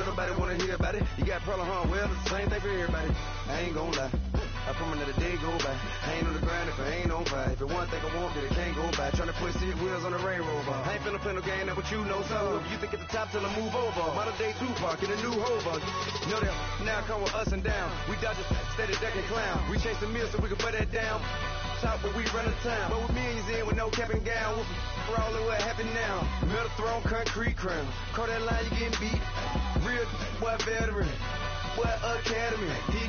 nobody wanna hear about it. You got problem, huh? Well, it's the same thing for everybody. I ain't gon' lie. I promise that a day go by. I ain't on the grind if I ain't on fire. If it one thing I want, then it can't go by. Tryna put seat wheels on the Range Rover. I ain't finna play no game, that what you know. So if you think at the top till I move over. Modern day Tupac in a new Hova. Know that now come with us and down. We dodge it, steady ducking clown. We chase the meal so we can put that down. Top but we run the town. But with millions in with no cap and gown. We're all in what happened now. Metal throne, concrete crown. Call that line, you getting beat. Real boy veteran. Boy academy. He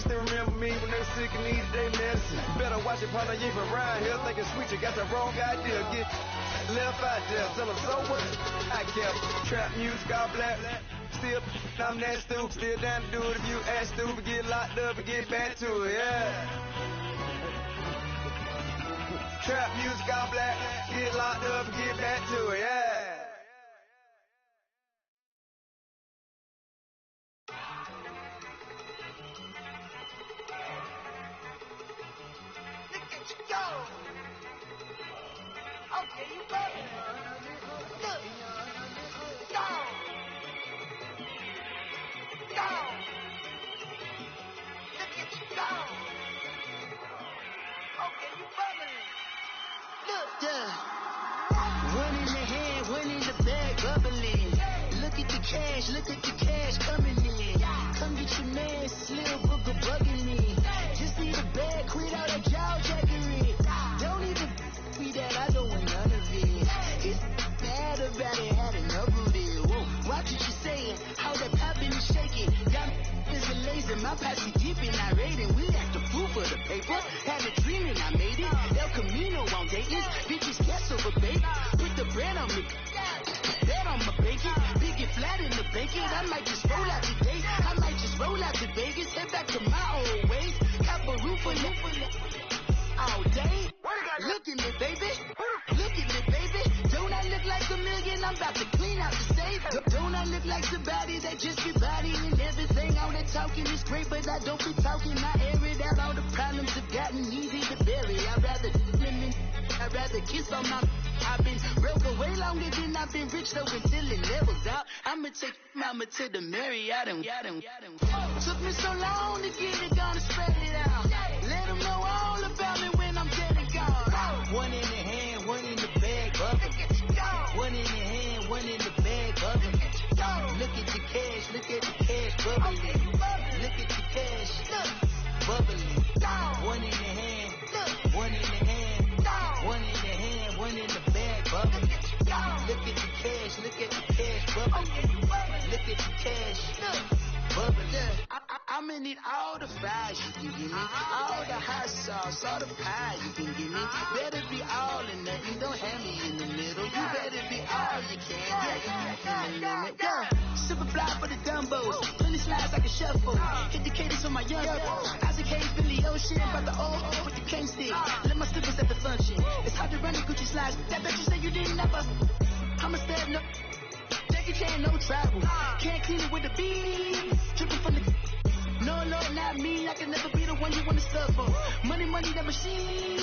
still remember me when they were sick and needed their medicine. Better watch it, partner, you ain't from around here thinking sweet, you got the wrong idea. Get left out there, tell them so what? I kept trap music all black. Still, I'm that stupid. Still down to do it if you act stupid. Get locked up and get back to it, yeah. Trap music all black. Get locked up and get back to it, yeah. Okay, you got it. Look. Go. Go. Look at you go. Okay, you bubbling. Look. Yeah. One in the hand, one in the bag, bubbling. Look at the cash coming in. Come get your man, Slim Booger bugging me. Just need a bag, quit all that jaw jackery. Don't even be that, I don't want none of it. It's bad about it, had enough of it. Whoa, watch what you saying, how that poppin' and shaking. Got is a laser, my posse deep and I raiding. We act the fool for the paper. Had a dream and I made it. El Camino on Dayton's, bitches guess over bait. Put the bread on me, that on my bacon. Big and flat in the bacon. I might just roll out today. I might just roll out to Vegas. Head back to my old ways. Cap a roof for all day. Look at me, baby. Look at me, baby. Don't I look like a million? I'm about to clean out the safe. Don't I look like somebody that just be bodying everything? All that talking is great, but I don't be talking. I air it out. All the problems have gotten easy to bury. I'd rather kiss on my. I've been broke way longer than I've been rich, though, until it levels out. I'ma take mama to the Marriott and took me so long to get it, gonna spread it out. Let them know all about me when I'm dead and gone. One in the hand, one in the bag, bubbling. One in the hand, one in the bag, bubbling. Look at the cash, bubbling. Look at the cash, bubbling. One in the hand, one in the hand, one in the hand, one in the bag, bubbling. Look at the cash, bubbling. Look at the cash, bubbling. I'ma need all the fries you can give me, all the hot sauce, all the pie you can give me. Better be all or nothing, don't have me in the middle. You better be all you can. Yeah. Super fly for the Dumbos, plenty slides like a shuffle. Hit the cadence on my young Isaac Hayes, Billy Ocean, brought the old with the cane stick. Let my slippers at the function. It's hard to run the Gucci slides. That bet you say you didn't never. I'ma step no. Jackie Chan, no travel. Can't clean it with the beat. Dripping from the. No, Lord, not me. I can never be the one you wanna sub for. Money, that machine.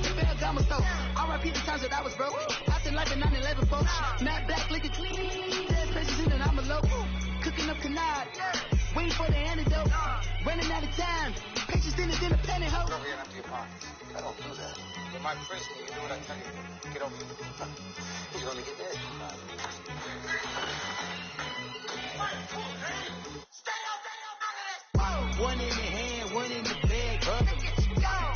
The Ferragamo store. R.I.P. the times that I was broke. Acting like a 9/11 folks. Matte black, looking clean. Dead places in and I'm a local. Cooking up canard. Waiting for the antidote. Running out of time. Patience in it, in a pantyhose. Get over here and empty your pockets. I don't do that. You're my prisoner. You do what I tell you. Get over here. You're gonna get dead. One in the hand, one in the bag, bubbling.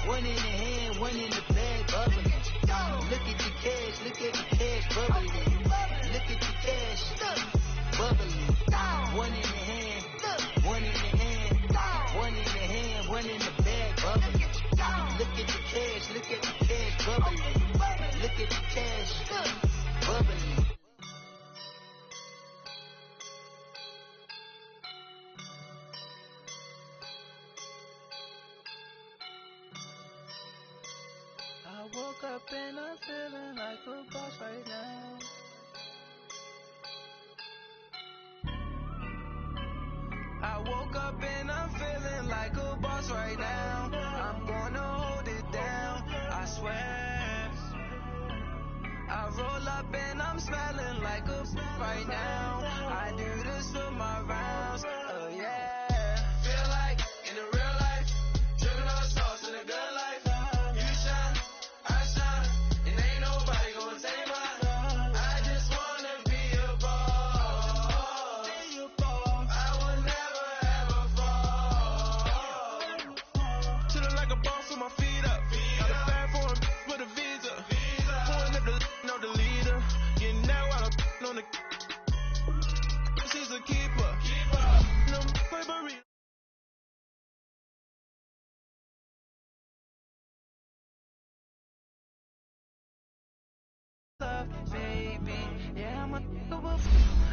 One in the hand, one in the bag, bubbling. Look at the cash, bubbling. Look at the cash, bubbling. One in the hand, one in the hand, one in the hand, one in the bag, bubbling. Look at the cash, bubbling. Look at the cash, bubbling. I woke up and I'm feeling like a boss right now. I woke up and I'm feeling like a boss right now. I'm gonna hold it down, I swear. I roll up and I'm smelling like a right now. I do this for my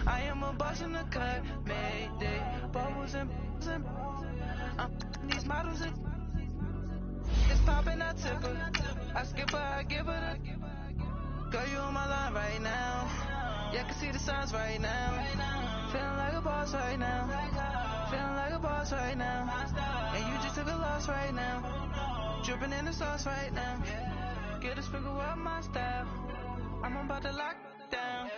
I am a boss in the cut, Mayday. Bubbles and I'm these models and it's popping, I tip her. I skip her, I give her the girl, you on my line right now. Yeah, I can see the signs right now. Feeling like a boss right now. Feeling like a boss right now. And you just took a loss right now. Dripping in the sauce right now. Get a sprinkle up my style. I'm about to lock down.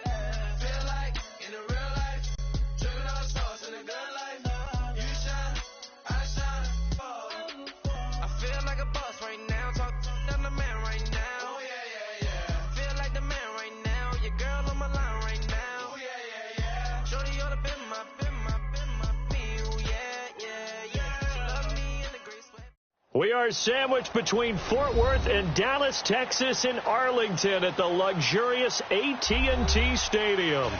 Feel like in the real life, dripping on the sauce in the good life. You shine, I shine. Oh. I feel like a boss right now. Talk to the man right now. Oh yeah, yeah, yeah. Feel like the man right now. Your girl on my line right now. Oh yeah, yeah, yeah. Shorty oughta been my feel. Yeah, yeah, yeah. She love me in the great sweat. We are sandwiched between Fort Worth and Dallas, Texas, and Arlington at the luxurious AT&T Stadium.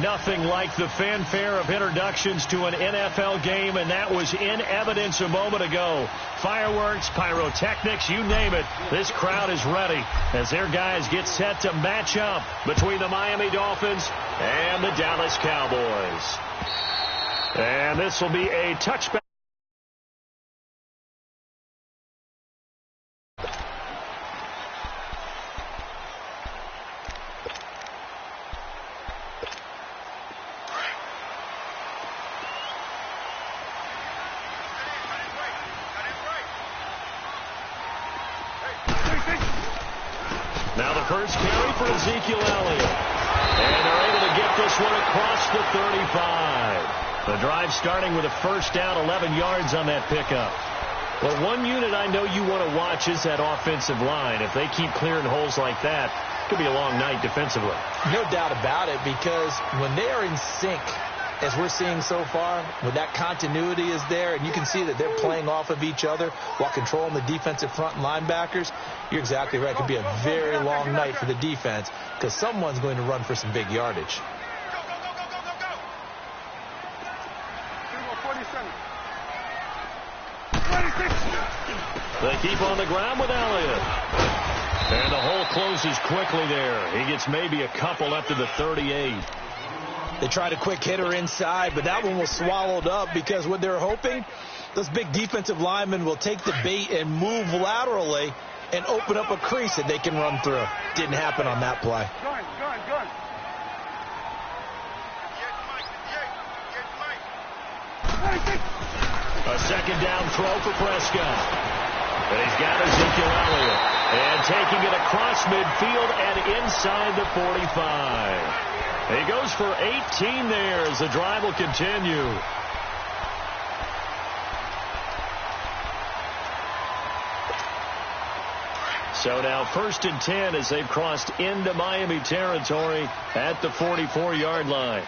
Nothing like the fanfare of introductions to an NFL game, and that was in evidence a moment ago. Fireworks, pyrotechnics, you name it. This crowd is ready as their guys get set to match up between the Miami Dolphins and the Dallas Cowboys. And this will be a touchback. Now the first carry for Ezekiel Elliott. And they're able to get this one across the 35. The drive starting with a first down, 11 yards on that pickup. Well, one unit I know you want to watch is that offensive line. If they keep clearing holes like that, it could be a long night defensively. No doubt about it, because when they are in sync, as we're seeing so far, when that continuity is there, and you can see that they're playing off of each other while controlling the defensive front and linebackers, you're exactly right. It could be a very long night for the defense because someone's going to run for some big yardage. They keep on the ground with Elliott. And the hole closes quickly there. He gets maybe a couple up to the 38. They tried a quick hitter inside, but that one was swallowed up because what they're hoping, those big defensive linemen will take the bait and move laterally and open up a crease that they can run through. Didn't happen on that play. A second down throw for Prescott. And he's got Ezekiel Elliott. And taking it across midfield and inside the 45. He goes for 18 there as the drive will continue. So now 1st and 10 as they've crossed into Miami territory at the 44-yard line.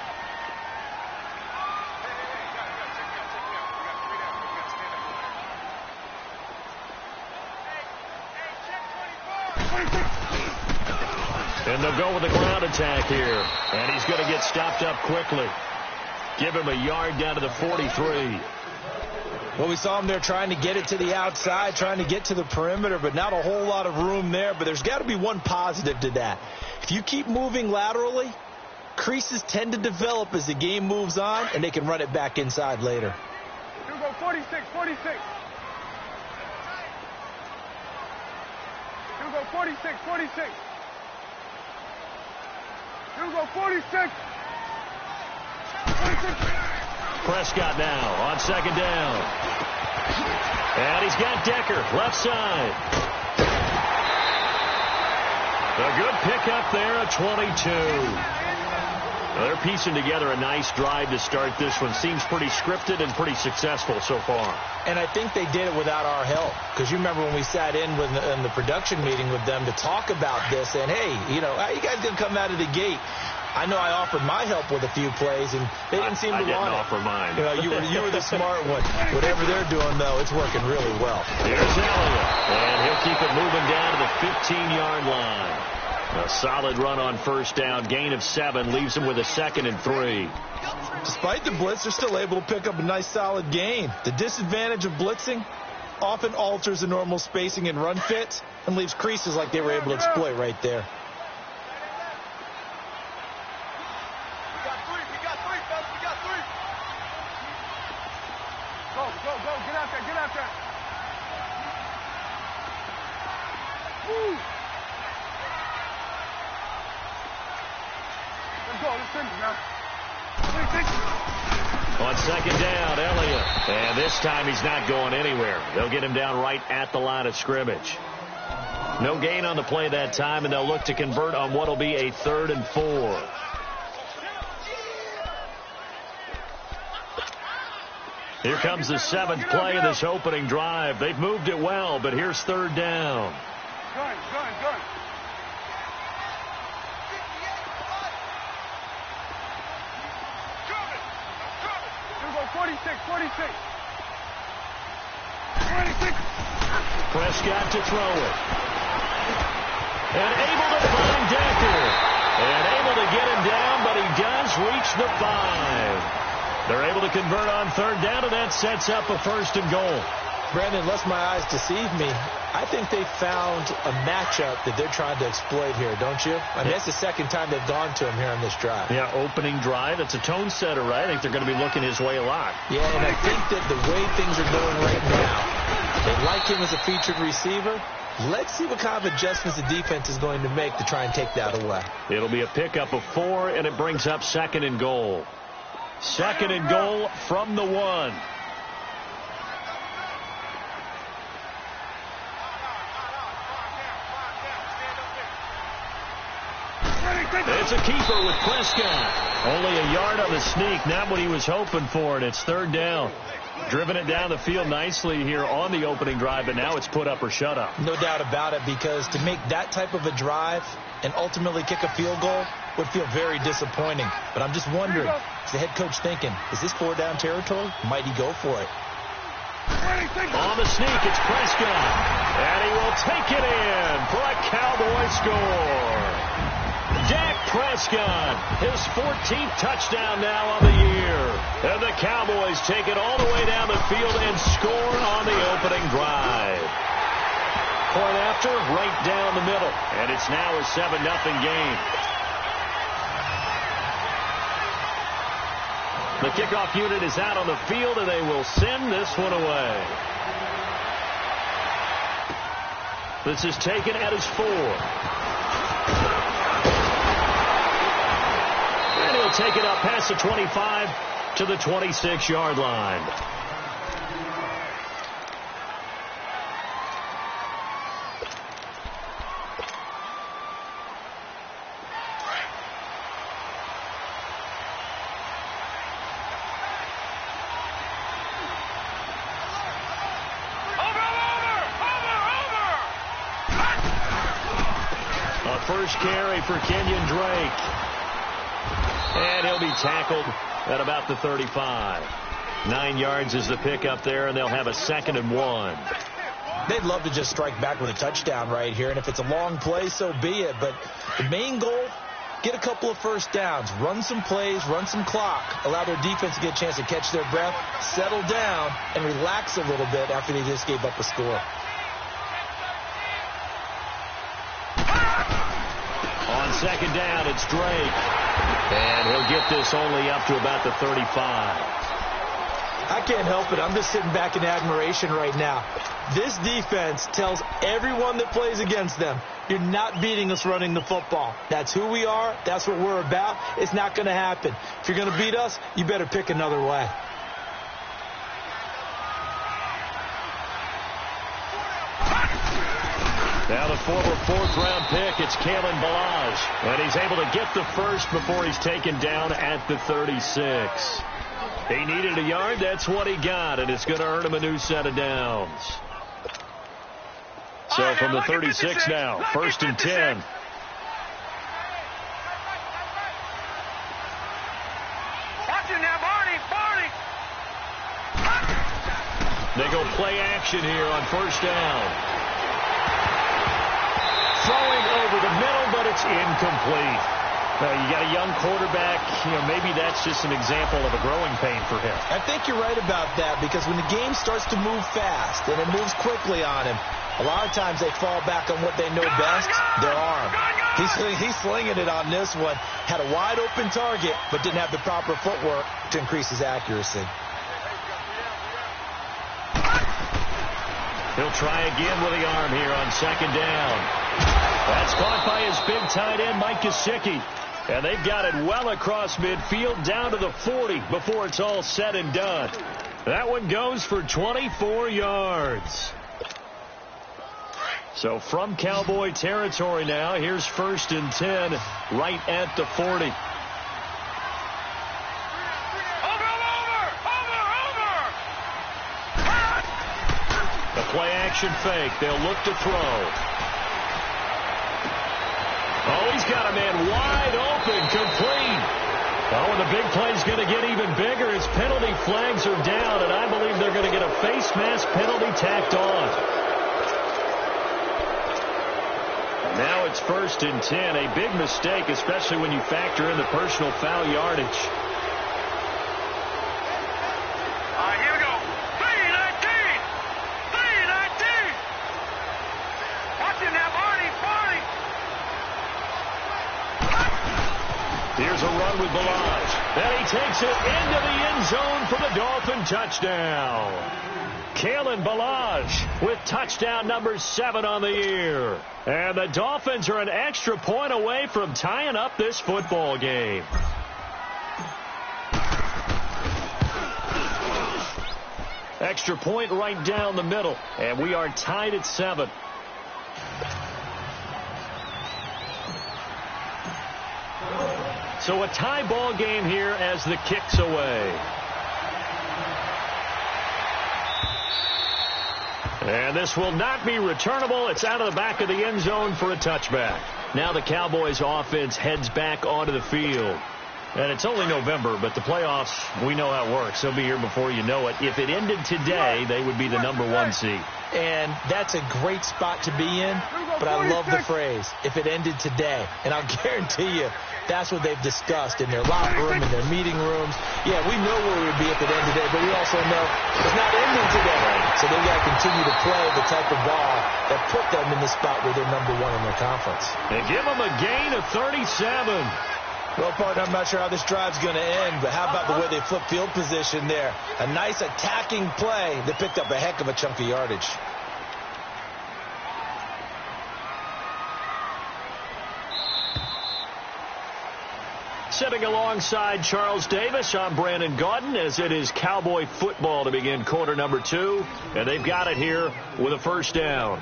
And they'll go with the ground attack here. And he's going to get stopped up quickly. Give him a yard down to the 43. Well, we saw him there trying to get it to the outside, trying to get to the perimeter, but not a whole lot of room there. But there's got to be one positive to that. If you keep moving laterally, creases tend to develop as the game moves on, and they can run it back inside later. Hugo, 46. Hugo, 46. Hugo, 46. Prescott now on second down. And he's got Decker left side. A good pickup there at 22. Well, they're piecing together a nice drive to start this one. Seems pretty scripted and pretty successful so far. And I think they did it without our help. Because you remember when we sat in the production meeting with them to talk about this. And, hey, how you guys going to come out of the gate? I know I offered my help with a few plays, and they didn't seem to want it. I didn't offer mine. You were the smart one. Whatever they're doing, though, it's working really well. Here's Elliott, and he'll keep it moving down to the 15-yard line. A solid run on first down. Gain of 7 leaves him with a 2nd and 3. Despite the blitz, they're still able to pick up a nice, solid gain. The disadvantage of blitzing often alters the normal spacing and run fits and leaves creases like they were able to exploit right there. Go. Get out there. Woo. Let's go. Let's finish now. On second down, Elliott. And this time he's not going anywhere. They'll get him down right at the line of scrimmage. No gain on the play that time, and they'll look to convert on what will be a 3rd and 4. Here comes the 7th play of this opening drive. They've moved it well, but here's 3rd down. Gun. You go 46. Prescott to throw it. And able to find Decker. And able to get him down, but he does reach the 5. They're able to convert on 3rd down, and that sets up a 1st and goal. Brandon, unless my eyes deceive me, I think they found a matchup that they're trying to exploit here, don't you? I mean, that's the second time they've gone to him here on this drive. Yeah, opening drive. It's a tone setter, right? I think they're going to be looking his way a lot. Yeah, and I think that the way things are going right now, they like him as a featured receiver. Let's see what kind of adjustments the defense is going to make to try and take that away. It'll be a pickup of 4, and it brings up 2nd and goal. 2nd and goal from the 1. It's a keeper with Prescott. Only a yard on the sneak, not what he was hoping for, and it's 3rd down. Driven it down the field nicely here on the opening drive, but now it's put up or shut up. No doubt about it, because to make that type of a drive and ultimately kick a field goal would feel very disappointing. But I'm just wondering, is the head coach thinking, is this 4-down territory? Might he go for it? On the sneak, it's Prescott. And he will take it in for a Cowboy score. Dak Prescott, his 14th touchdown now on the year. And the Cowboys take it all the way down the field and score on the opening drive. Point after, right down the middle. And it's now a 7-0 game. The kickoff unit is out on the field, and they will send this one away. This is taken at his 4. And he'll take it up past the 25 to the 26-yard line. First carry for Kenyon Drake. And he'll be tackled at about the 35. 9 yards is the pickup there, and they'll have a 2nd and 1. They'd love to just strike back with a touchdown right here, and if it's a long play, so be it. But the main goal, get a couple of first downs, run some plays, run some clock, allow their defense to get a chance to catch their breath, settle down, and relax a little bit after they just gave up a score. On second down, it's Drake. And he'll get this only up to about the 35. I can't help it. I'm just sitting back in admiration right now. This defense tells everyone that plays against them, you're not beating us running the football. That's who we are. That's what we're about. It's not going to happen. If you're going to beat us, you better pick another way. Now the former 4th-round pick, it's Kalen Ballage. And he's able to get the first before he's taken down at the 36. He needed a yard. That's what he got, and it's going to earn him a new set of downs. So from the 36 now, 1st and 10. They go play action here on 1st down. Throwing over the middle, but it's incomplete. You got a young quarterback. Maybe that's just an example of a growing pain for him. I think you're right about that, because when the game starts to move fast and it moves quickly on him, a lot of times they fall back on what they know best, their arm. He's slinging it on this one. Had a wide open target, but didn't have the proper footwork to increase his accuracy. He'll try again with the arm here on second down. That's caught by his big tight end, Mike Gesicki. And they've got it well across midfield down to the 40 before it's all said and done. That one goes for 24 yards. So from Cowboy territory now, here's 1st and 10 right at the 40. The play action fake. They'll look to throw. Oh, he's got a man wide open, complete. Oh, and the big play's going to get even bigger. His penalty flags are down, and I believe they're going to get a face mask penalty tacked on. Now it's 1st and 10. A big mistake, especially when you factor in the personal foul yardage. Here we go. 3-19. 3-19. Watch it now, Barney. Here's a run with Ballage. And he takes it into the end zone for the Dolphin touchdown. Kalen Ballage with touchdown number 7 on the year. And the Dolphins are an extra point away from tying up this football game. Extra point right down the middle. And we are tied at 7. So a tie ball game here as the kick's away. And this will not be returnable. It's out of the back of the end zone for a touchback. Now the Cowboys offense heads back onto the field. And it's only November, but the playoffs, we know how it works. They'll be here before you know it. If it ended today, they would be the number 1 seed. And that's a great spot to be in, but I love the phrase, if it ended today. And I'll guarantee you, that's what they've discussed in their locker room, in their meeting rooms. Yeah, we know where we would be if it ended today, but we also know it's not ending today. So they've got to continue to play the type of ball that put them in the spot where they're number 1 in their conference. They give them a gain of 37. Well, partner, I'm not sure how this drive's going to end, but how about the way they flip field position there? A nice attacking play. They picked up a heck of a chunk of yardage. Sitting alongside Charles Davis, I'm Brandon Gaudin, as it is Cowboy football to begin quarter number 2. And they've got it here with a 1st down.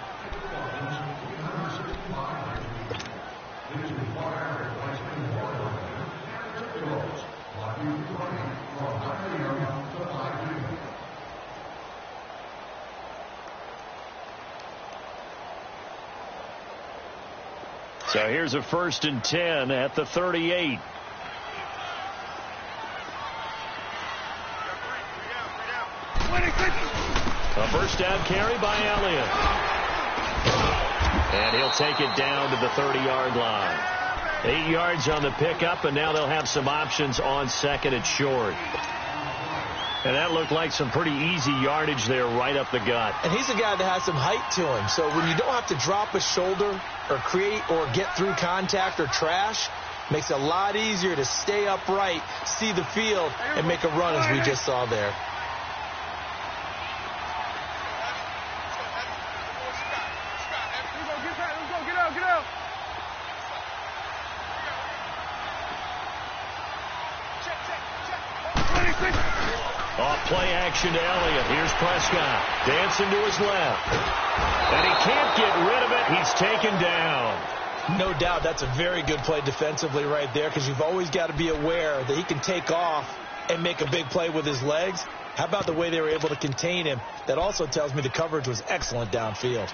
So here's a 1st and 10 at the 38. A first down carry by Elliott. And he'll take it down to the 30-yard line. 8 yards on the pickup, and now they'll have some options on second and short. And that looked like some pretty easy yardage there right up the gut. And he's a guy that has some height to him. So when you don't have to drop a shoulder or create or get through contact or trash, makes it a lot easier to stay upright, see the field, and make a run as we just saw there. Off play action to Elliott. Here's Prescott. Dancing to his left. And he can't get rid of it. He's taken down. No doubt that's a very good play defensively right there, because you've always got to be aware that he can take off and make a big play with his legs. How about the way they were able to contain him? That also tells me the coverage was excellent downfield.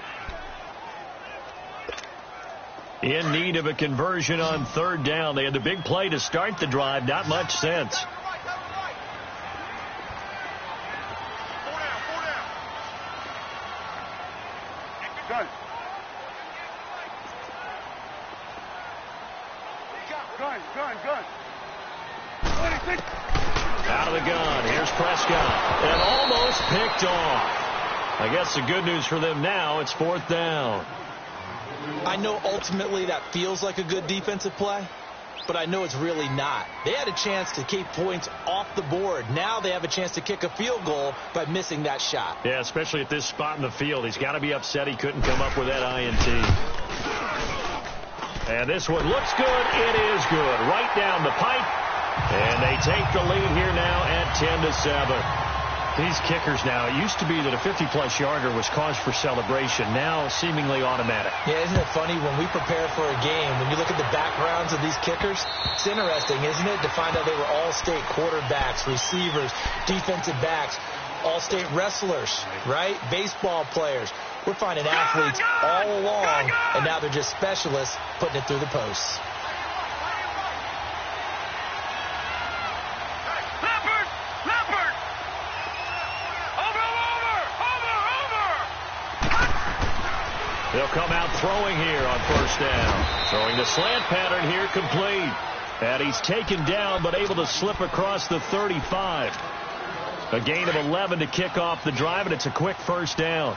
In need of a conversion on 3rd down. They had the big play to start the drive. Not much sense. Gun. Out of the gun. Here's Prescott. And almost picked off. I guess the good news for them now, it's 4th down. I know ultimately that feels like a good defensive play, but I know it's really not. They had a chance to keep points off the board. Now they have a chance to kick a field goal by missing that shot. Yeah, especially at this spot in the field. He's got to be upset he couldn't come up with that INT. And this one looks good. It is good. Right down the pipe. And they take the lead here now at 10-7. These kickers now, it used to be that a 50-plus yarder was cause for celebration. Now seemingly automatic. Yeah, isn't it funny when we prepare for a game, when you look at the backgrounds of these kickers, it's interesting, isn't it, to find out they were all-state quarterbacks, receivers, defensive backs, all-state wrestlers, right? Baseball players. We're finding athletes all along, and now they're just specialists putting it through the posts. They'll come out throwing here on first down. Throwing the slant pattern here, complete. And he's taken down, but able to slip across the 35. A gain of 11 to kick off the drive, and it's a quick first down.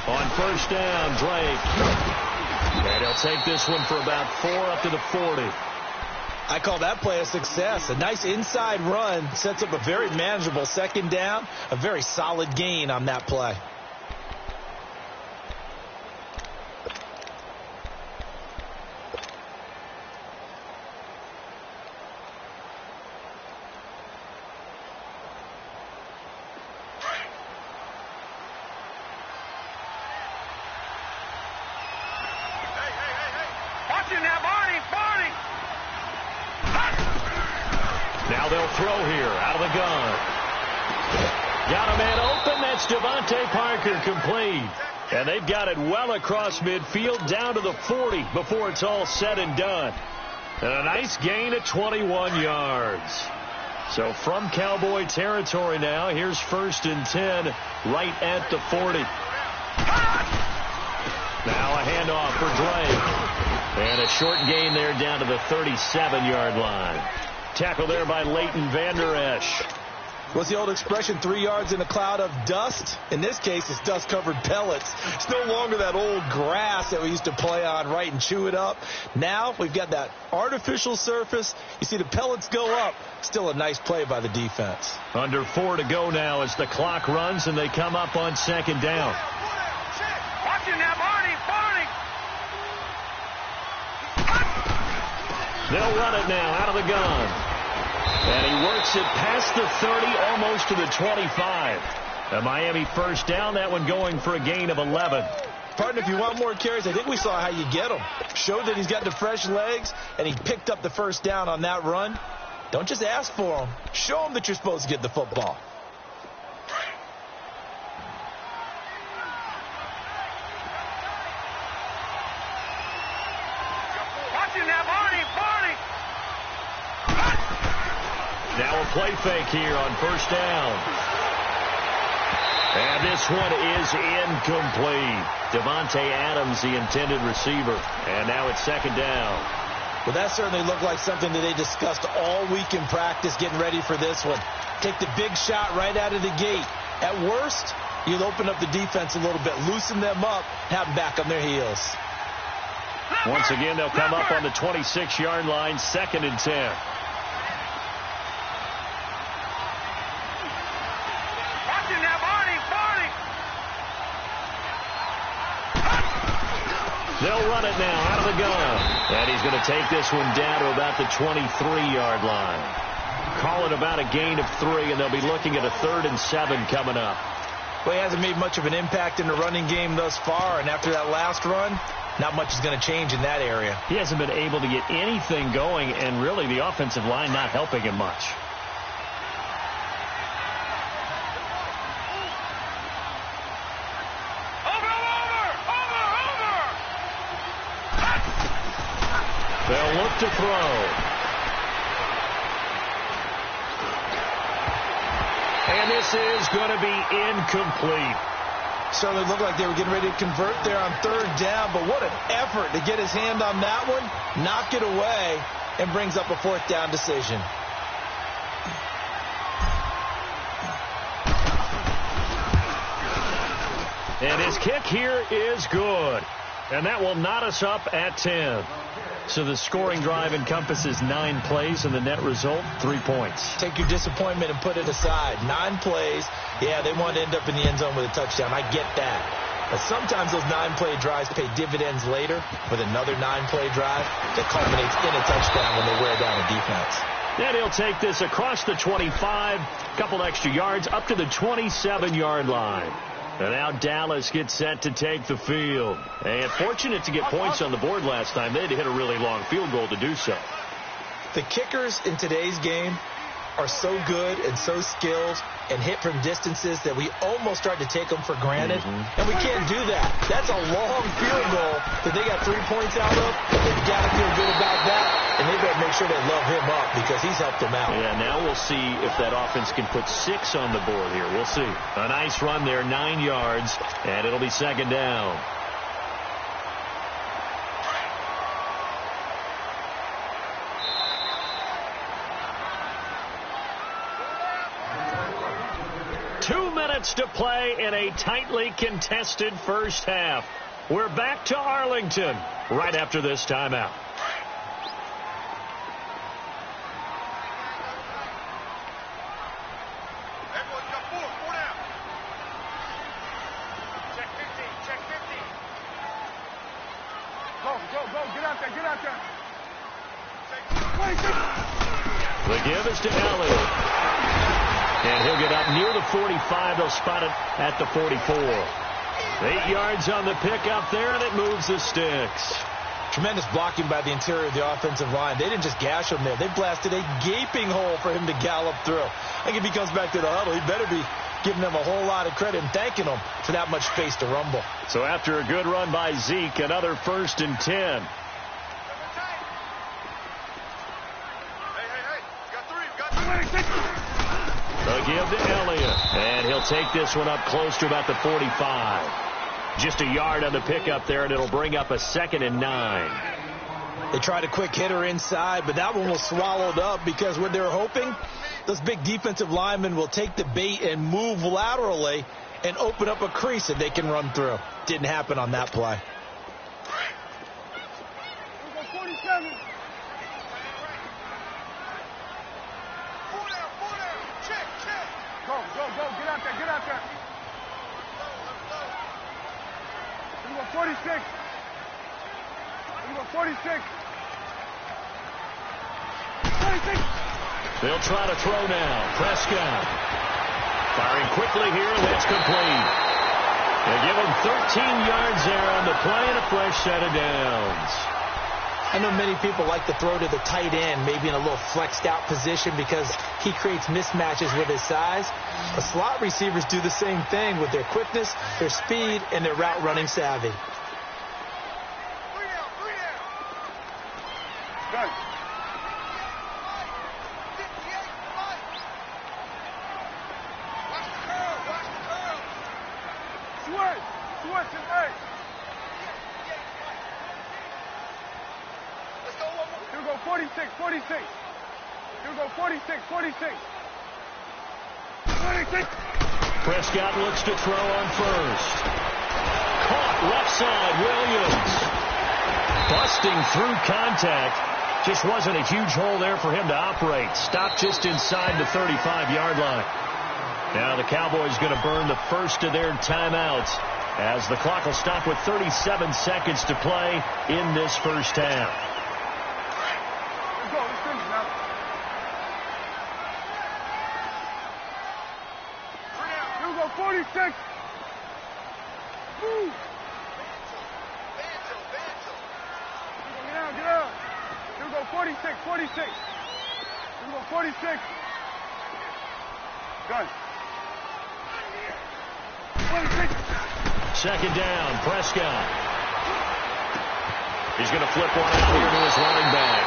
On first down, Drake. And he'll take this one for about 4 up to the 40. I call that play a success. A nice inside run sets up a very manageable second down. A very solid gain on that play. Now they'll throw here out of the gun. Got a man open. That's Devontae Parker, complete. And they've got it well across midfield down to the 40 before it's all said and done. And a nice gain of 21 yards. So from Cowboy territory now, here's 1st and 10 right at the 40. Now a handoff for Drake. And a short gain there down to the 37-yard line. Tackle there by Leighton Vander Esch. What's the old expression, 3 yards in a cloud of dust? In this case, it's dust-covered pellets. It's no longer that old grass that we used to play on, right, and chew it up. Now we've got that artificial surface. You see the pellets go up. Still a nice play by the defense. Under 4 to go now as the clock runs and they come up on second down. Watching now, Barney. They'll run it now out of the gun. And he works it past the 30, almost to the 25. A Miami first down, that one going for a gain of 11. Partner, if you want more carries, I think we saw how you get them. Showed that he's got the fresh legs, and he picked up the first down on that run. Don't just ask for them. Show them that you're supposed to get the football. Now a play fake here on first down. And this one is incomplete. Devontae Adams, the intended receiver. And now it's second down. Well, that certainly looked like something that they discussed all week in practice getting ready for this one. Take the big shot right out of the gate. At worst, you'll open up the defense a little bit, loosen them up, have them back on their heels. Once again, they'll come up on the 26-yard line, 2nd and 10. They'll run it now out of the gun. And he's going to take this one down to about the 23-yard line. Call it about a gain of 3, and they'll be looking at a 3rd and 7 coming up. Well, he hasn't made much of an impact in the running game thus far, and after that last run, not much is going to change in that area. He hasn't been able to get anything going, and really the offensive line not helping him much. They'll look to throw. And this is going to be incomplete. Certainly looked like they were getting ready to convert there on third down, but what an effort to get his hand on that one, knock it away, and brings up a fourth down decision. And his kick here is good. And that will knot us up at 10. So the scoring drive encompasses 9 plays, and the net result, 3 points. Take your disappointment and put it aside. 9 plays. Yeah, they want to end up in the end zone with a touchdown. I get that. But sometimes those 9-play drives pay dividends later with another 9-play drive that culminates in a touchdown when they wear down a defense. Then he'll take this across the 25, couple extra yards, up to the 27-yard line. And now Dallas gets set to take the field. And fortunate to get points on the board last time. They had to hit a really long field goal to do so. The kickers in today's game are so good and so skilled and hit from distances that we almost start to take them for granted. And we can't do that. That's a long field goal that they got 3 points out of. They've got to feel good about that. And they better make sure they love him up because he's helped them out. Yeah, now we'll see if that offense can put 6 on the board here. We'll see. A nice run there, 9 yards, and it'll be second down. To play in a tightly contested first half. We're back to Arlington right after this timeout. Everyone got 4 down. Check 15, check 15. Go, get out there. The give is to Elliott. And he'll get up near the 45. They'll spot it at the 44. 8 yards on the pickup there, and it moves the sticks. Tremendous blocking by the interior of the offensive line. They didn't just gash him there. They blasted a gaping hole for him to gallop through. I think if he comes back to the huddle, he better be giving them a whole lot of credit and thanking them for that much space to rumble. So after a good run by Zeke, another 1st and 10. The give to Elliott, and he'll take this one up close to about the 45. Just a yard on the pickup there, and it'll bring up a 2nd and 9. They tried a quick hitter inside, but that one was swallowed up because what they're hoping, those big defensive linemen will take the bait and move laterally and open up a crease that they can run through. Didn't happen on that play. 47. Go, get out there. You got 46. 46. They'll try to throw now. Prescott firing quickly here, and that's complete. They give him 13 yards there on the play and a fresh set of downs. I know many people like to throw to the tight end, maybe in a little flexed out position because he creates mismatches with his size. The slot receivers do the same thing with their quickness, their speed, and their route running savvy. Good. Switch and hey. Here we go, 46. Here we go, 46. Prescott looks to throw on first. Caught left side, Williams. Busting through contact. Just wasn't a huge hole there for him to operate. Stopped just inside the 35-yard line. Now the Cowboys going to burn the first of their timeouts as the clock will stop with 37 seconds to play in this first half. Let's go. Let's finish now. Here we go, 46. Move. Get out. Here we go, 46. Here we go, 46. Gun. 46. Second down, Prescott. He's going to flip one out here to his running back.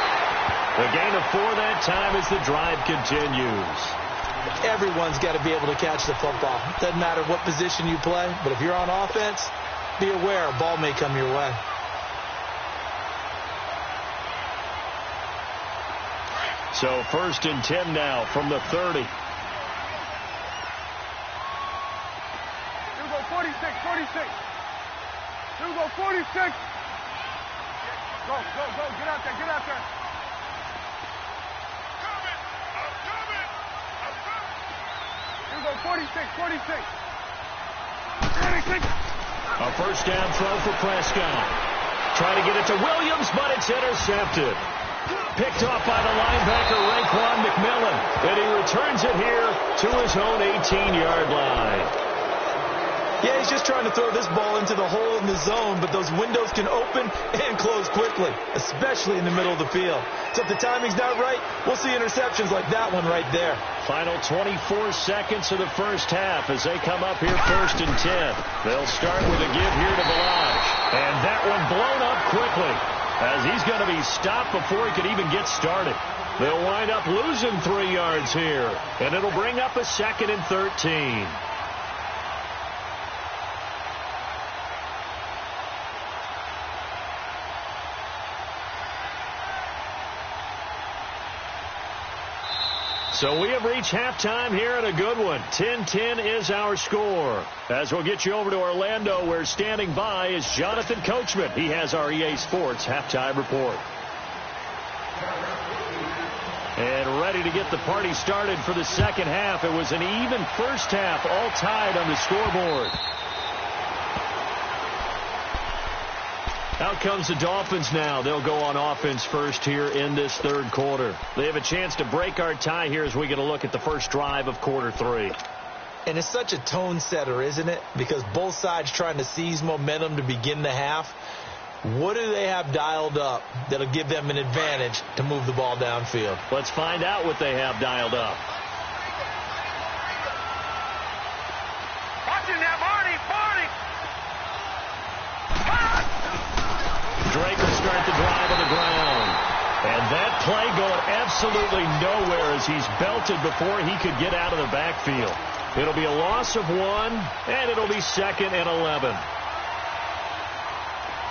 The gain of 4 that time as the drive continues. Everyone's got to be able to catch the football. Doesn't matter what position you play, but if you're on offense, be aware a ball may come your way. So 1st and 10 now from the 30. Here we go, 46, 46. Here we go, 46. Go, get out there, get out there. Here we go, 46, 46. 46. A first down throw for Prescott. Try to get it to Williams, but it's intercepted. Picked off by the linebacker, Raekwon McMillan. And he returns it here to his own 18-yard line. Yeah, he's just trying to throw this ball into the hole in the zone, but those windows can open and close quickly, especially in the middle of the field. So if the timing's not right, we'll see interceptions like that one right there. Final 24 seconds of the first half as they come up here 1st and 10. They'll start with a give here to Ballage. And that one blown up quickly as he's going to be stopped before he could even get started. They'll wind up losing 3 yards here, and it'll bring up a 2nd and 13. So we have reached halftime here in a good one. 10-10 is our score. As we'll get you over to Orlando, where standing by is Jonathan Coachman. He has our EA Sports halftime report. And ready to get the party started for the second half. It was an even first half, all tied on the scoreboard. Out comes the Dolphins now. They'll go on offense first here in this third quarter. They have a chance to break our tie here as we get a look at the first drive of quarter 3. And it's such a tone setter, isn't it? Because both sides trying to seize momentum to begin the half. What do they have dialed up that'll give them an advantage to move the ball downfield? Let's find out what they have dialed up. Watching that, Marty. Drake will start the drive on the ground. And that play going absolutely nowhere as he's belted before he could get out of the backfield. It'll be a loss of 1, and it'll be 2nd and 11.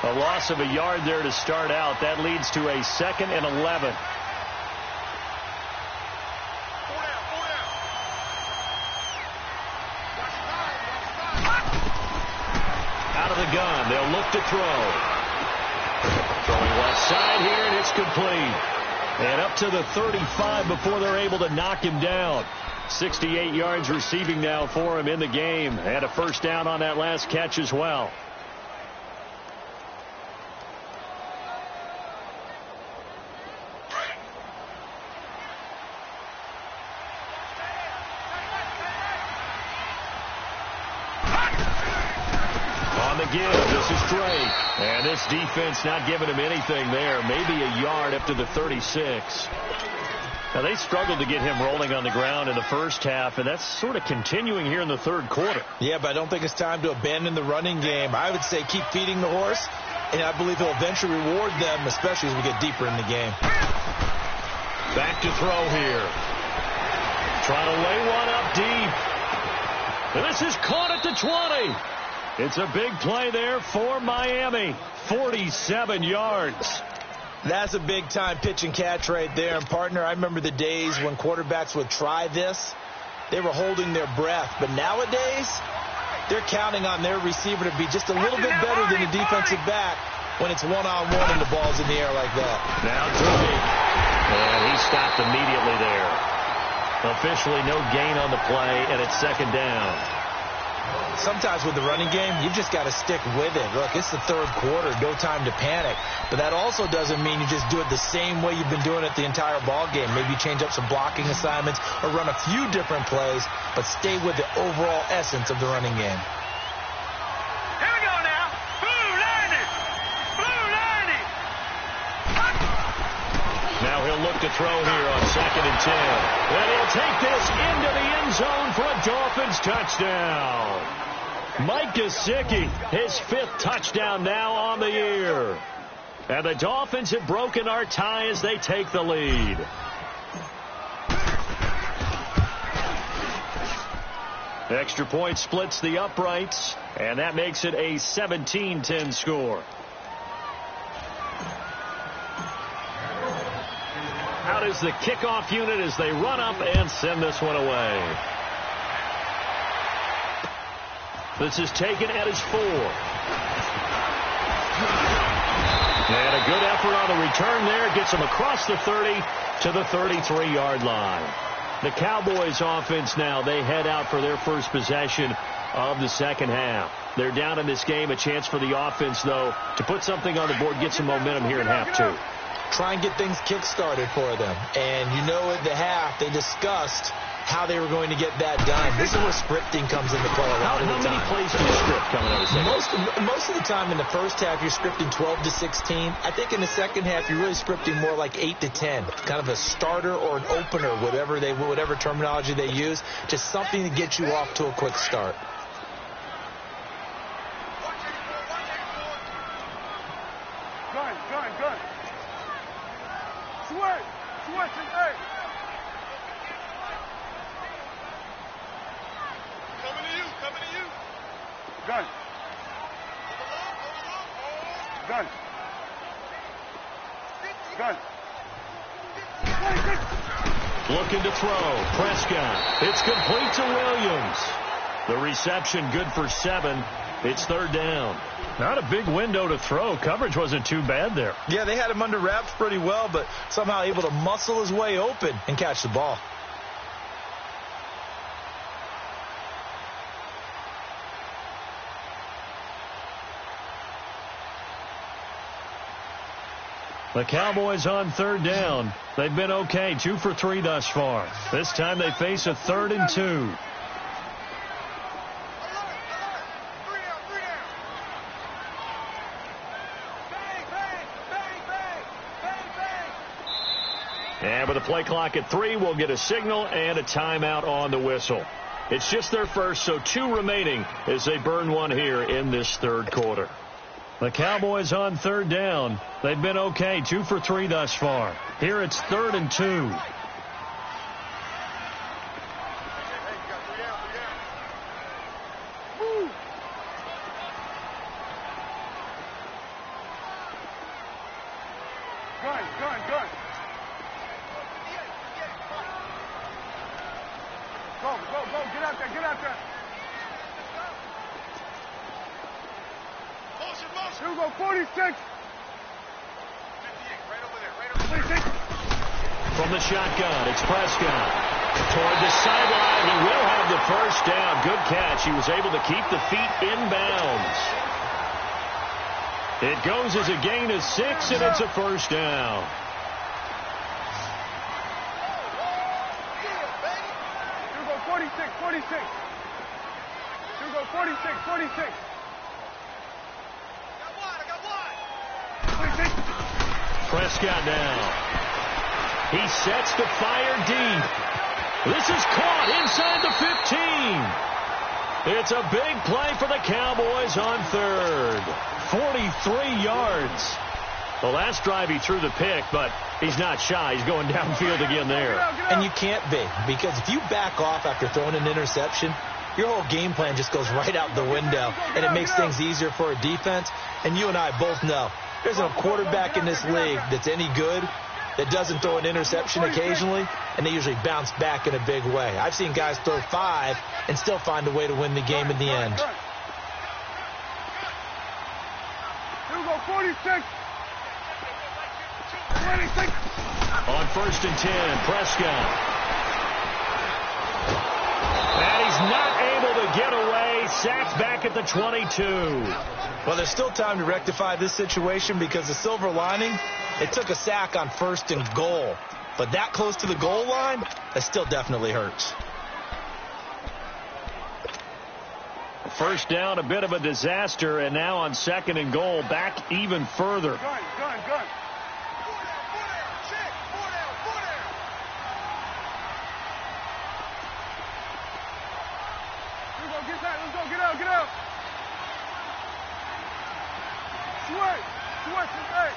A loss of a yard there to start out. That leads to a 2nd and 11. Out of the gun. They'll look to throw. Throwing left side here, and it's complete. And up to the 35 before they're able to knock him down. 68 yards receiving now for him in the game. And a first down on that last catch as well. On the give, this is Drake. And this defense not giving him anything there. Maybe a yard up to the 36. Now, they struggled to get him rolling on the ground in the first half, and that's sort of continuing here in the third quarter. Yeah, but I don't think it's time to abandon the running game. I would say keep feeding the horse, and I believe he'll eventually reward them, especially as we get deeper in the game. Back to throw here. Trying to lay one up deep. And this is caught at the 20. It's a big play there for Miami. 47 yards. That's a big-time pitch and catch right there. And, partner, I remember the days when quarterbacks would try this. They were holding their breath. But nowadays, they're counting on their receiver to be just a little bit better than the defensive back when it's one-on-one and the ball's in the air like that. Now Drake. And he stopped immediately there. Officially no gain on the play, and it's 2nd down. Sometimes with the running game, you've just got to stick with it. Look, it's the third quarter, no time to panic. But that also doesn't mean you just do it the same way you've been doing it the entire ball game. Maybe change up some blocking assignments or run a few different plays, but stay with the overall essence of the running game. Here we go now. Blue 90. Blue 90. Now he'll look to throw here on 2nd and 10. And he'll take this into the end zone for a Dolphins touchdown. Mike Gesicki, his 5th touchdown now on the year. And the Dolphins have broken our tie as they take the lead. Extra point splits the uprights, and that makes it a 17-10 score. Out is the kickoff unit as they run up and send this one away. This is taken at his 4. And a good effort on the return there. Gets him across the 30 to the 33-yard line. The Cowboys offense now, they head out for their first possession of the second half. They're down in this game. A chance for the offense, though, to put something on the board, get some momentum here in half 2. Try and get things kick-started for them. And you know at the half, they discussed how they were going to get that done. This is where scripting comes into play a lot of the time. How many plays do you script coming out of the second? Most of the time in the first half, you're scripting 12 to 16. I think in the second half, you're really scripting more like 8 to 10. Kind of a starter or an opener, whatever terminology they use. Just something to get you off to a quick start. Gun. Switch, hey. Coming to you. Gun. Looking to throw. Prescott. It's complete to Williams. The reception good for 7. It's third down. Not a big window to throw. Coverage wasn't too bad there. Yeah, they had him under wraps pretty well, but somehow able to muscle his way open and catch the ball. The Cowboys on third down. They've been okay, 2 for 3 thus far. This time they face a 3rd and 2. And with a play clock at 3, we'll get a signal and a timeout on the whistle. It's just their first, so 2 remaining as they burn one here in this third quarter. The Cowboys on third down. They've been okay, 2 for 3 thus far. Here it's 3rd and 2. Gun. Go. Get out there. Here we go, 46. 58, right over there. From the shotgun, it's Prescott. Toward the sideline, he will have the first down. Good catch. He was able to keep the feet inbounds. It goes as a gain of 6, and it's a first down. Here we go, 46. Here we go, 46. Prescott now. He sets the fire deep. This is caught inside the 15. It's a big play for the Cowboys on third. 43 yards. The last drive he threw the pick, but he's not shy. He's going downfield again there. And you can't be, because if you back off after throwing an interception, your whole game plan just goes right out the window, and it makes things easier for a defense. And you and I both know there's no quarterback in this league that's any good that doesn't throw an interception occasionally, and they usually bounce back in a big way. I've seen guys throw 5 and still find a way to win the game in the end. Here we go, 46. 26. On 1st and 10, Prescott. And he's not able to get away. Sacked back at the 22. Well, there's still time to rectify this situation because the silver lining, it took a sack on 1st and goal. But that close to the goal line, that still definitely hurts. First down, a bit of a disaster, and now on 2nd and goal, back even further. Gun. Let's go, get out. Switch, hey.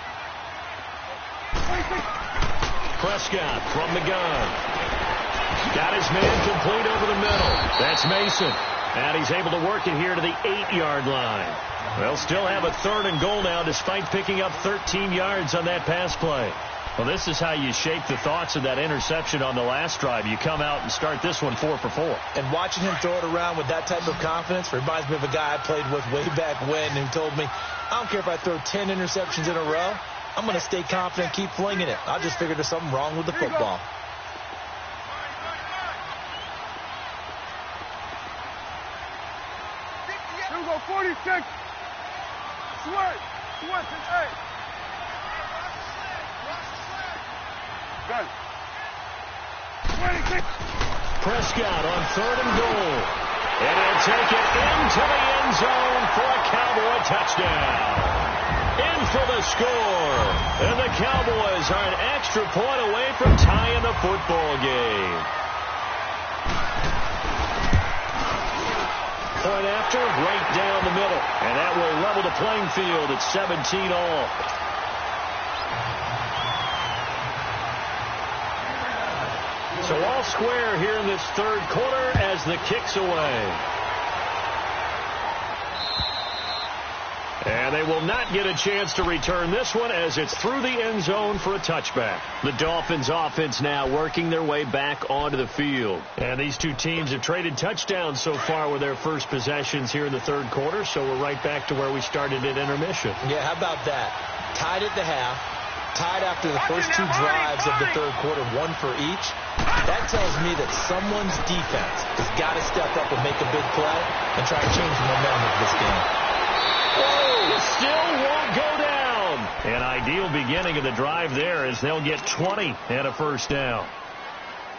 Prescott from the gun. Got his man complete over the middle. That's Mason. And he's able to work it here to the 8-yard line. They'll still have a 3rd and goal now despite picking up 13 yards on that pass play. Well, this is how you shake the thoughts of that interception on the last drive. You come out and start this one 4 for 4. And watching him throw it around with that type of confidence reminds me of a guy I played with way back when who told me, I don't care if I throw 10 interceptions in a row. I'm going to stay confident, keep flinging it. I just figured there's something wrong with the football. Here we go, 46. Switch, and 8. Done. 26. Prescott on 3rd and goal. And he'll take it into the end zone for a Cowboy touchdown. In for the score. And the Cowboys are an extra point away from tying the football game. Point after, right down the middle. And that will level the playing field at 17 all. So all square here in this 3rd quarter as the kick's away. And they will not get a chance to return this one as it's through the end zone for a touchback. The Dolphins offense now working their way back onto the field. And these two teams have traded touchdowns so far with their first possessions here in the 3rd quarter, so we're right back to where we started at intermission. Yeah, how about that? Tied at the half, tied after the first 2 drives of the 3rd quarter, 1 for each. That tells me that someone's defense has got to step up and make a big play and try to change the momentum of this game. Oh, still won't go down. An ideal beginning of the drive there as they'll get 20 and a first down.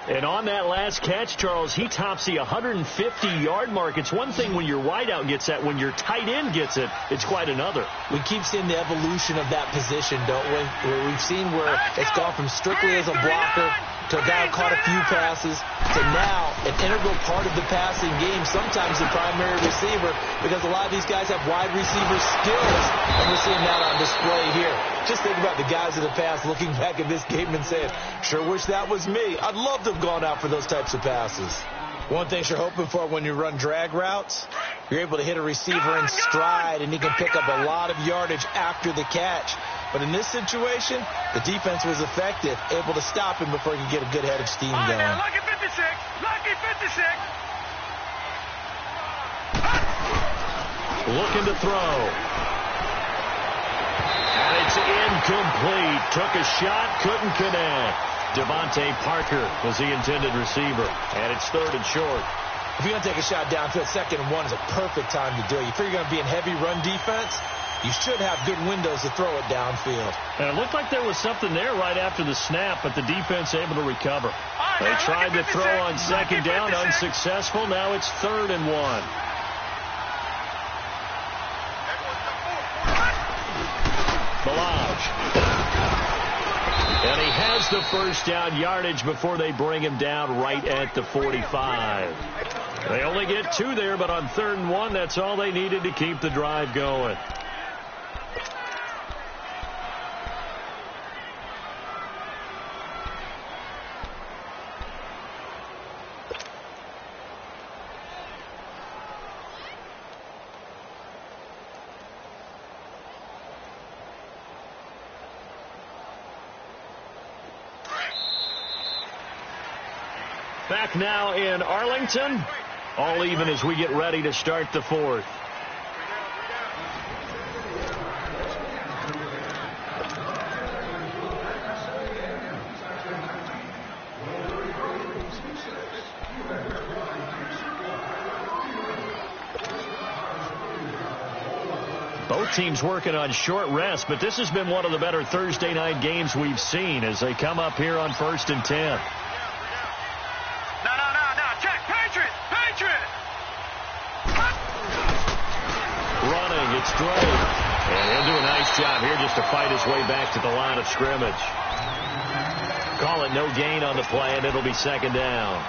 And on that last catch, Charles, he tops the 150-yard mark. It's one thing when your wideout gets that. When your tight end gets it, it's quite another. We keep seeing the evolution of that position, don't we? Where we've seen where it's gone from strictly as a blocker to a guy who caught a few passes to now an integral part of the passing game, sometimes the primary receiver, because a lot of these guys have wide receiver skills, and we're seeing that on display here. Just think about the guys in the past looking back at this game and saying, sure wish that was me. I'd love to have gone out for those types of passes. One thing you're hoping for when you run drag routes, you're able to hit a receiver in stride, and he can pick up a lot of yardage after the catch. But in this situation, the defense was effective, able to stop him before he could get a good head of steam going. Now, lucky 56. Lucky 56. Looking to throw. And it's incomplete. Took a shot, couldn't connect. Devontae Parker was the intended receiver. And it's 3rd and short. If you're going to take a shot downfield, 2nd and 1 is a perfect time to do it. You figure you're going to be in heavy run defense, you should have good windows to throw it downfield. And it looked like there was something there right after the snap, but the defense able to recover. They tried to throw on 2nd down, unsuccessful. Now it's 3rd and 1. Balaj. And he has the first down yardage before they bring him down right at the 45. They only get 2 there, but on 3rd and 1, that's all they needed to keep the drive going. Back now in Arlington. All even as we get ready to start the 4th. Both teams working on short rest, but this has been one of the better Thursday night games we've seen as they come up here on 1st and 10. Running, it's Drake. And he'll do a nice job here just to fight his way back to the line of scrimmage. Call it no gain on the play, and it'll be 2nd down.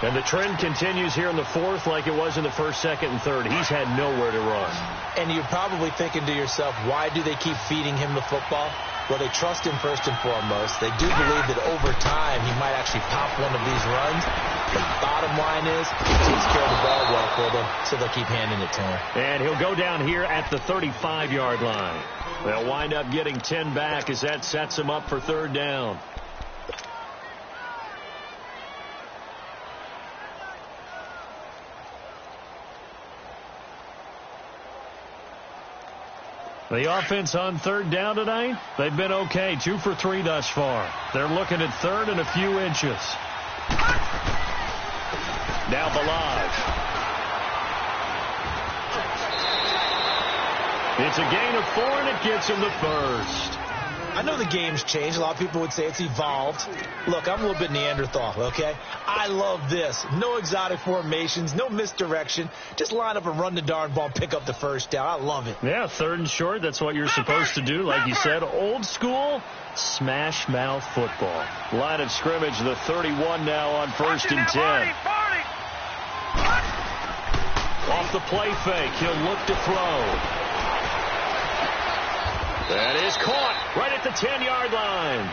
And the trend continues here in the 4th like it was in the 1st, 2nd, and 3rd. He's had nowhere to run. And you're probably thinking to yourself, why do they keep feeding him the football? Well, they trust him first and foremost. They do believe that over time he might actually pop one of these runs. The bottom line is he takes care of the ball well for them, so they'll keep handing it to him. And he'll go down here at the 35-yard line. They'll wind up getting 10 back as that sets them up for third down. The offense on third down tonight, they've been okay. 2 for 3 thus far. They're looking at third and a few inches. Now Ballage. It's a gain of 4, and it gets him the first. I know the game's changed. A lot of people would say it's evolved. Look, I'm a little bit Neanderthal, okay? I love this. No exotic formations, no misdirection. Just line up and run the darn ball, pick up the first down. I love it. Yeah, third and short, that's what you're supposed to do. Like you said, old school, smash mouth football. Line of scrimmage, the 31 now on 1st and 10. Off the play fake, he'll look to throw. That is caught right at the 10-yard line.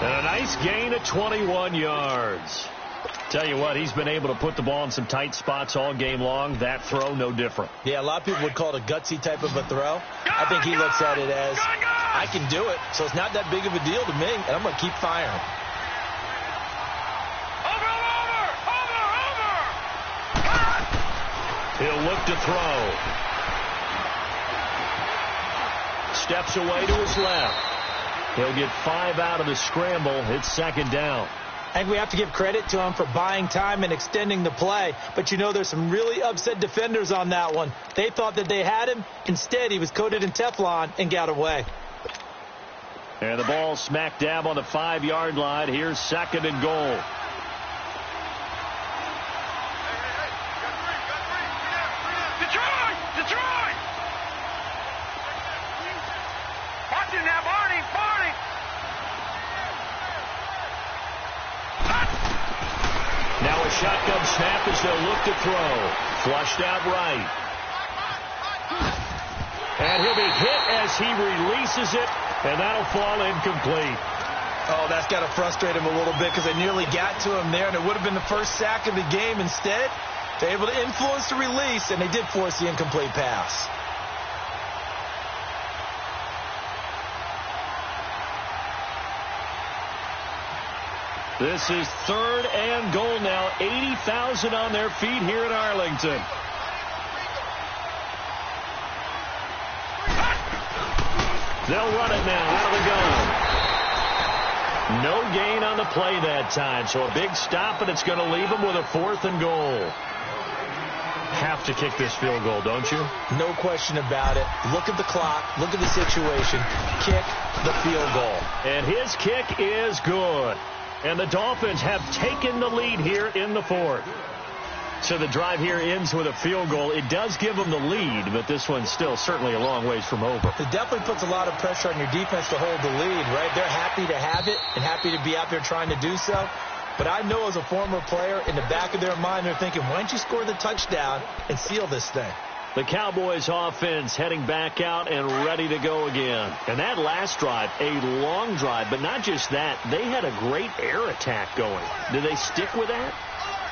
And a nice gain of 21 yards. Tell you what, he's been able to put the ball in some tight spots all game long. That throw, no different. Yeah, a lot of people would call it a gutsy type of a throw. I think he looks at it as, I can do it, so it's not that big of a deal to me, and I'm going to keep firing. He'll look to throw. Steps away to his left. He'll get 5 out of the scramble. It's second down. And we have to give credit to him for buying time and extending the play. But, you know, there's some really upset defenders on that one. They thought that they had him. Instead, he was coated in Teflon and got away. And the ball smack dab on the 5-yard line. Here's second and goal. Now a shotgun snap as they'll look to throw. Flushed out right. And he'll be hit as he releases it, and that'll fall incomplete. Oh, that's got to frustrate him a little bit because they nearly got to him there, and it would have been the first sack of the game. Instead, they're able to influence the release, and they did force the incomplete pass. This is third and goal now. 80,000 on their feet here in Arlington. They'll run it now out of the gun. No gain on the play that time, so a big stop, and it's going to leave them with a 4th and goal. Have to kick this field goal, don't you? No question about it. Look at the clock. Look at the situation. Kick the field goal. And his kick is good. And the Dolphins have taken the lead here in the 4th. So the drive here ends with a field goal. It does give them the lead, but this one's still certainly a long ways from over. It definitely puts a lot of pressure on your defense to hold the lead, right? They're happy to have it and happy to be out there trying to do so. But I know as a former player, in the back of their mind, they're thinking, why don't you score the touchdown and seal this thing? The Cowboys offense heading back out and ready to go again. And that last drive, a long drive, but not just that. They had a great air attack going. Do they stick with that?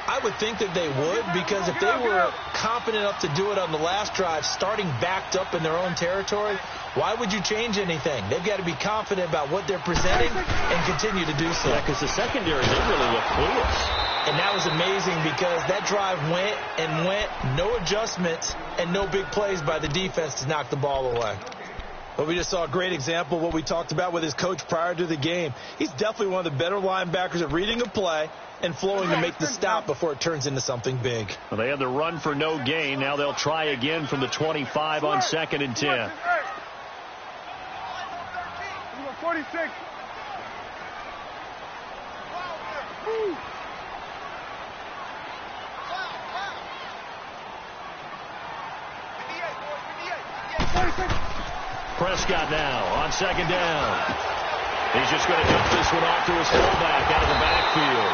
I would think that they would, because if they were confident enough to do it on the last drive, starting backed up in their own territory, why would you change anything? They've got to be confident about what they're presenting and continue to do so. Yeah, because the secondary didn't really look clueless. And that was amazing because that drive went and went, no adjustments, and no big plays by the defense to knock the ball away. But we just saw a great example of what we talked about with his coach prior to the game. He's definitely one of the better linebackers at reading a play and flowing to make the stop before it turns into something big. Well, they had the run for no gain. Now they'll try again from the 25 on 2nd and 10. 46. Prescott now on 2nd down. He's just going to dump this one off to his fullback out of the backfield.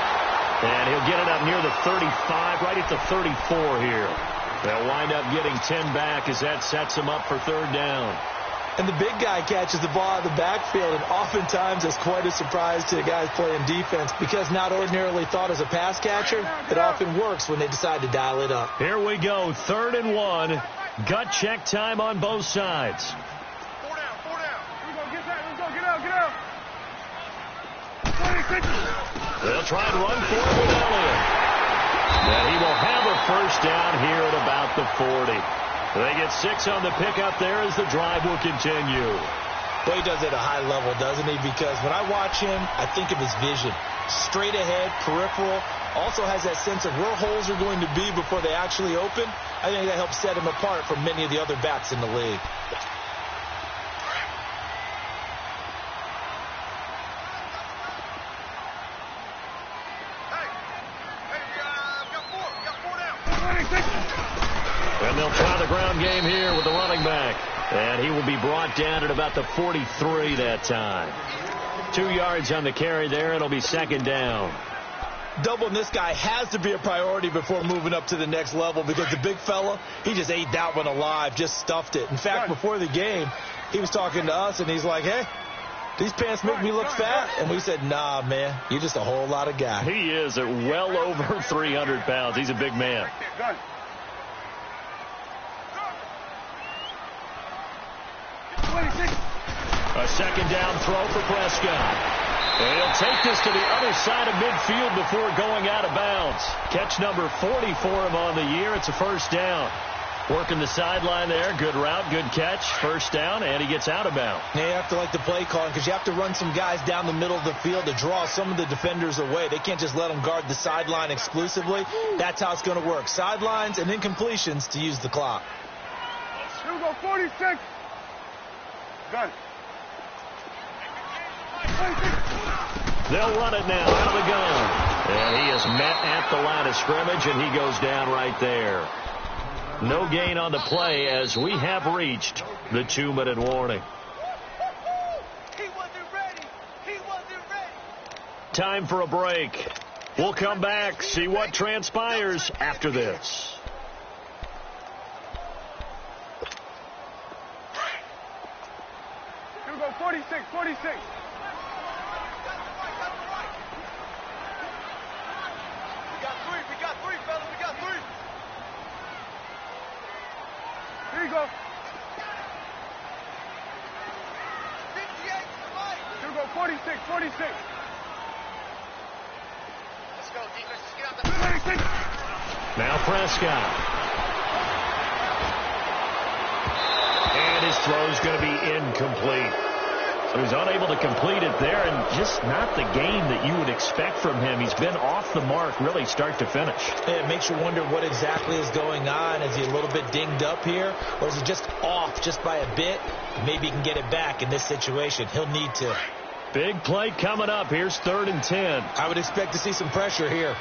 And he'll get it up near the 35, right at the 34 here. They'll wind up getting 10 back as that sets him up for third down. And the big guy catches the ball out of the backfield, and oftentimes it's quite a surprise to the guys playing defense because not ordinarily thought as a pass catcher, it often works when they decide to dial it up. Here we go, 3rd and 1. Gut check time on both sides. 4 down, 4 down. Here we go, let's go, get out. 26. They'll try and run for it with Elliott. And he will have a first down here at about the 40. They get 6 on the pickup there as the drive will continue. Well, he does it at a high level, doesn't he? Because when I watch him, I think of his vision. Straight ahead, peripheral, also has that sense of where holes are going to be before they actually open. I think that helps set him apart from many of the other backs in the league. And they'll try the ground game here with the running back. And he will be brought down at about the 43 that time. 2 yards on the carry there. It'll be 2nd down. Doubling this guy has to be a priority before moving up to the next level because the big fella, he just ate that one alive, just stuffed it. In fact, before the game, he was talking to us, and he's like, hey, these pants make me look fat. And we said, nah, man, you're just a whole lot of guy. He is at well over 300 pounds. He's a big man. A 2nd down throw for Prescott. And he'll take this to the other side of midfield before going out of bounds. Catch number 40 for him on the year. It's a first down. Working the sideline there. Good route, good catch. First down, and he gets out of bounds. Now you have to like the play calling because you have to run some guys down the middle of the field to draw some of the defenders away. They can't just let them guard the sideline exclusively. That's how it's going to work. Sidelines and incompletions to use the clock. Here we go, 46. Gun. They'll run it now out of the gun. And he is met at the line of scrimmage, and he goes down right there. No gain on the play as we have reached the 2-minute warning. He wasn't ready. Time for a break. We'll come back, see what transpires after this. Here we go, 46. We got three, fellas. We got three. Here you go. 58 to the right. Here we go, 46. Let's go, defense. Just get out the 46. Now Prescott. And his throw's going to be incomplete. So he's unable to complete it there, and just not the game that you would expect from him. He's been off the mark really start to finish. It makes you wonder what exactly is going on. Is he a little bit dinged up here, or is he just off just by a bit? Maybe he can get it back in this situation. He'll need to. Big play coming up. Here's 3rd and 10. I would expect to see some pressure here.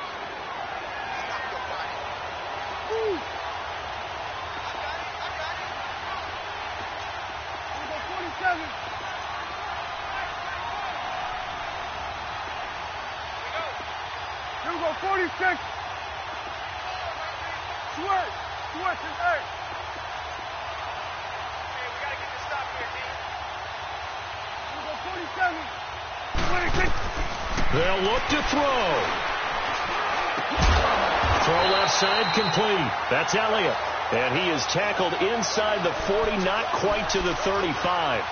Here we go, 46. Switch, and hey. Hey, we gotta get this stop here, team. Here we go, 47. 26. They'll look to throw. Throw left side complete. That's Elliott. And he is tackled inside the 40, not quite to the 35.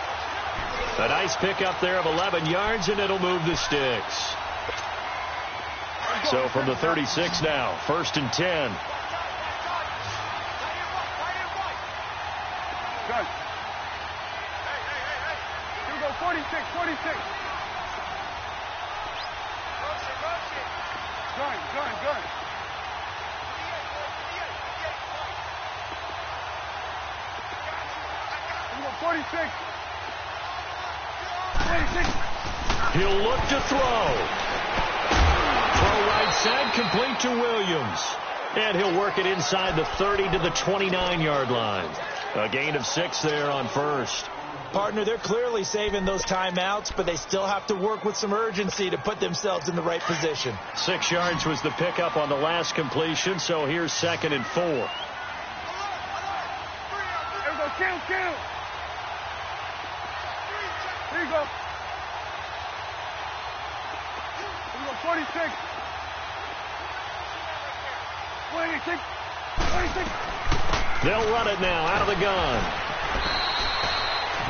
A nice pickup there of 11 yards, and it'll move the sticks. So from the 36 now, 1st and 10. Gun. Here we go, 46. Gun. Here we go, 46. He'll look to throw. Throw right side, complete to Williams. And he'll work it inside the 30 to the 29-yard line. A gain of 6 there on first. Partner, they're clearly saving those timeouts, but they still have to work with some urgency to put themselves in the right position. 6 yards was the pickup on the last completion, so here's 2nd and 4. Here we go, kill. 46. 26. They'll run it now out of the gun.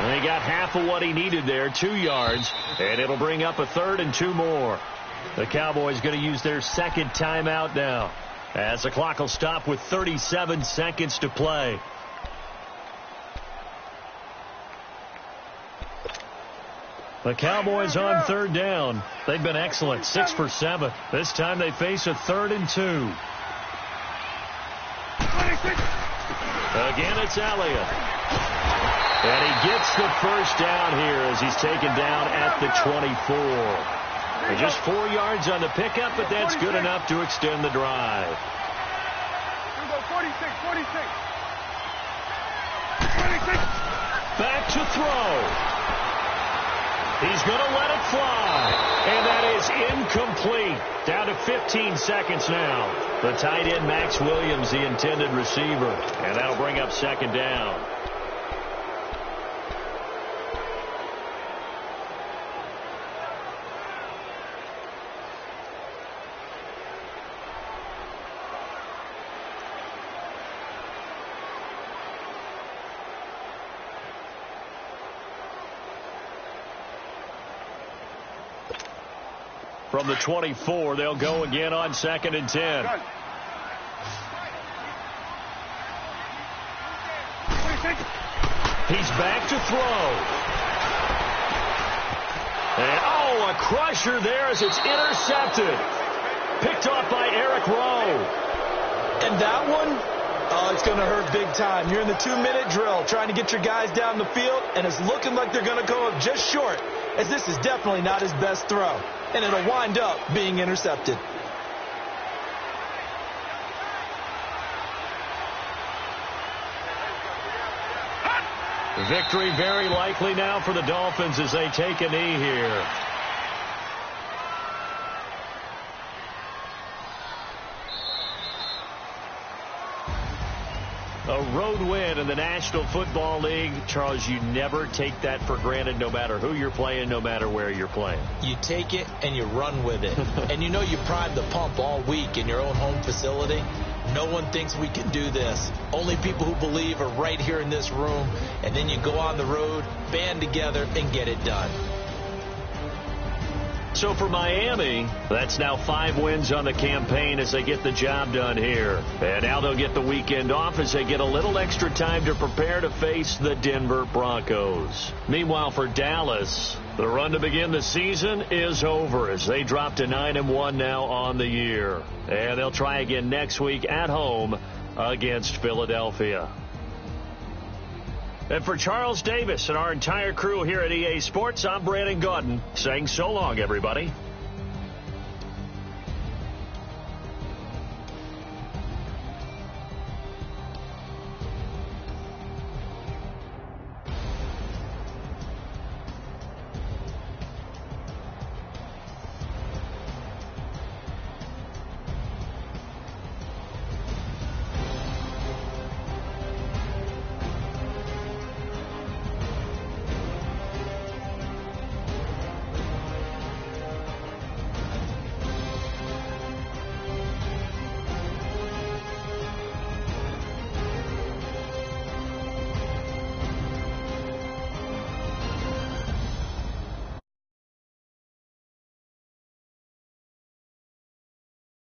And he got half of what he needed there, 2 yards, and it'll bring up a 3rd and 2 more. The Cowboys going to use their second timeout now, as the clock will stop with 37 seconds to play. The Cowboys on 3rd down. They've been excellent, 6 for 7. This time they face a 3rd and 2. Again, it's Elliott. And he gets the first down here as he's taken down at the 24. And just 4 yards on the pickup, but that's good enough to extend the drive. 46. Back to throw. He's going to let it fly. And that is incomplete. Down to 15 seconds now. The tight end, Max Williams, the intended receiver. And that'll bring up 2nd down. From the 24, they'll go again on 2nd and 10. He's back to throw. And, a crusher there as it's intercepted. Picked off by Eric Rowe. And that one, it's going to hurt big time. You're in the 2-minute drill trying to get your guys down the field, and it's looking like they're going to go up just short, as this is definitely not his best throw. And it'll wind up being intercepted. Victory very likely now for the Dolphins as they take a knee here. A road win in the National Football League. Charles, you never take that for granted no matter who you're playing, no matter where you're playing. You take it and you run with it. And you know you primed the pump all week in your own home facility. No one thinks we can do this. Only people who believe are right here in this room. And then you go on the road, band together, and get it done. So for Miami, that's now 5 wins on the campaign as they get the job done here. And now they'll get the weekend off as they get a little extra time to prepare to face the Denver Broncos. Meanwhile, for Dallas, the run to begin the season is over as they drop to 9-1 now on the year. And they'll try again next week at home against Philadelphia. And for Charles Davis and our entire crew here at EA Sports, I'm Brandon Gaudin saying so long, everybody.